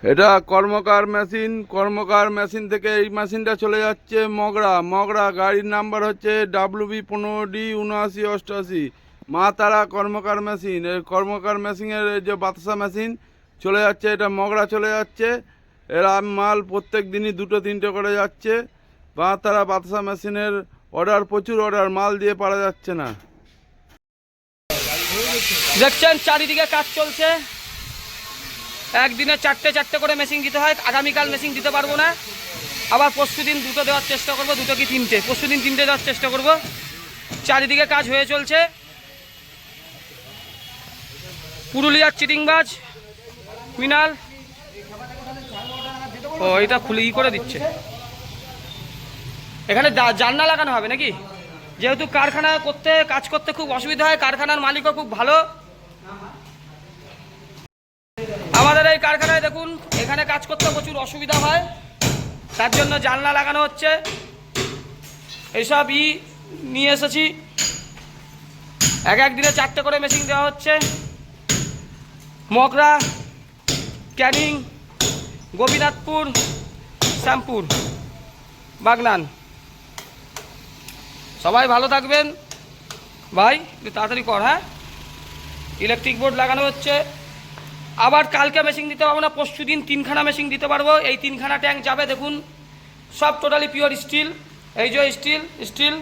এটা কর্মকার মেশিন। কর্মকার মেশিন থেকে এই মেশিনটা চলে যাচ্ছে মগরা। মগরা গাড়ির নাম্বার হচ্ছে WB15D7988। মা তারা কর্মকার মেশিন। এই কর্মকার মেশিনের যে বাতাসা মেশিন চলে যাচ্ছে, এটা মগরা চলে যাচ্ছে। এরা মাল প্রত্যেক দিনই 2-3টে করে যাচ্ছে। মা তারা বাতাসা মেশিনের অর্ডার, প্রচুর অর্ডার, মাল দিয়ে পারা যাচ্ছে না। দেখছেন চারিদিকে কাজ চলছে। একদিনে 4টে করে মেশিন দিতে হয়। আগামীকাল মেশিন দিতে পারবো না, আবার পরশু দিন 2টো দেওয়ার চেষ্টা করবো, 2টো কি 3টে, পরশু দিন 3টে দেওয়ার চেষ্টা করব। চারিদিকে কাজ হয়ে চলছে। পুরুলিয়ার চিটিংবাজ মিনাল ও এটা খুলে করে দিচ্ছে। এখানে জানলা লাগানো হবে নাকি? যেহেতু কারখানা করতে কাজ করতে খুব অসুবিধা হয়, কারখানার মালিকও খুব ভালো। আমাদের এই কারখানায় দেখুন, এখানে কাজ করতে প্রচুর অসুবিধা হয়, তার জন্য জানলা লাগানো হচ্ছে। এইসব নিয়ে এসেছি। এক দিনে 4টে করে মেশিন দেওয়া হচ্ছে। মগরা, ক্যানিং, গোপীনাথপুর, শ্যামপুর, বাগনান। সবাই ভালো থাকবেন ভাই, একটু তাড়াতাড়ি কর। হ্যাঁ, ইলেকট্রিক বোর্ড লাগানো হচ্ছে। আবার কালকে মেশিন দিতে পারবো না, পরশু দিন 3খানা মেশিন দিতে পারবো। এই 3খানা ট্যাঙ্ক যাবে, দেখুন সব টোটালি পিওর স্টিল। এই যে স্টিল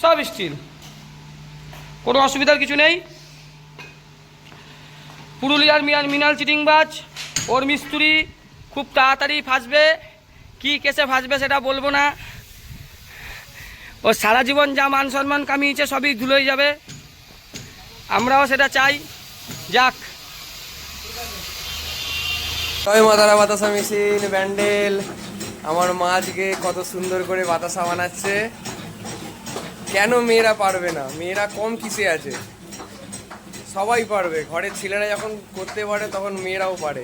সব স্টিল, কোনো অসুবিধার কিছু নেই। পুরুলিয়ার মিনাল চিটিংবাজ, ওর মিস্ত্রি খুব তাড়াতাড়ি ফাঁসবে। কি কেসে ফাঁসবে সেটা বলবো না। ও সারা জীবন যা মান সম্মান কামিয়েছে সবই ধুলোই যাবে, আমরাও সেটা চাই। যাক, তবে মাতারা বাতাসা মেশিন ব্যান্ডেল। আমার মা আজকে কত সুন্দর করে বাতাসা বানাচ্ছে। কেন মেয়েরা পারবে না? মেয়েরা কম কিসে আছে? সবাই পারবে। ঘরের ছেলেরা যখন করতে পারে তখন মেয়েরাও পারে।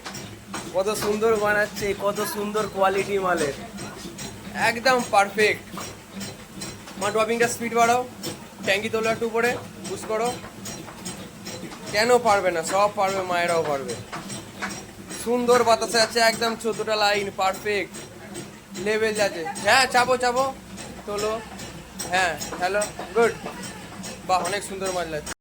কত সুন্দর বানাচ্ছে, কত সুন্দর কোয়ালিটি মালের, একদম পারফেক্ট। মা ড্রপিংটা স্পিড বাড়াও, ট্যাঙ্কি তোলো একটু উপরে, পুশ করো। কেন পারবে না? সব পারবে, মায়েরাও পারবে। সুন্দর বাতাসে আছে, একদম 14টা লাইন পারফেক্ট লেভেল যাচ্ছে। হ্যাঁ, চাপো তোলো। হ্যাঁ, হ্যালো, গুড। বাহ, অনেক সুন্দর মাল লাগছে।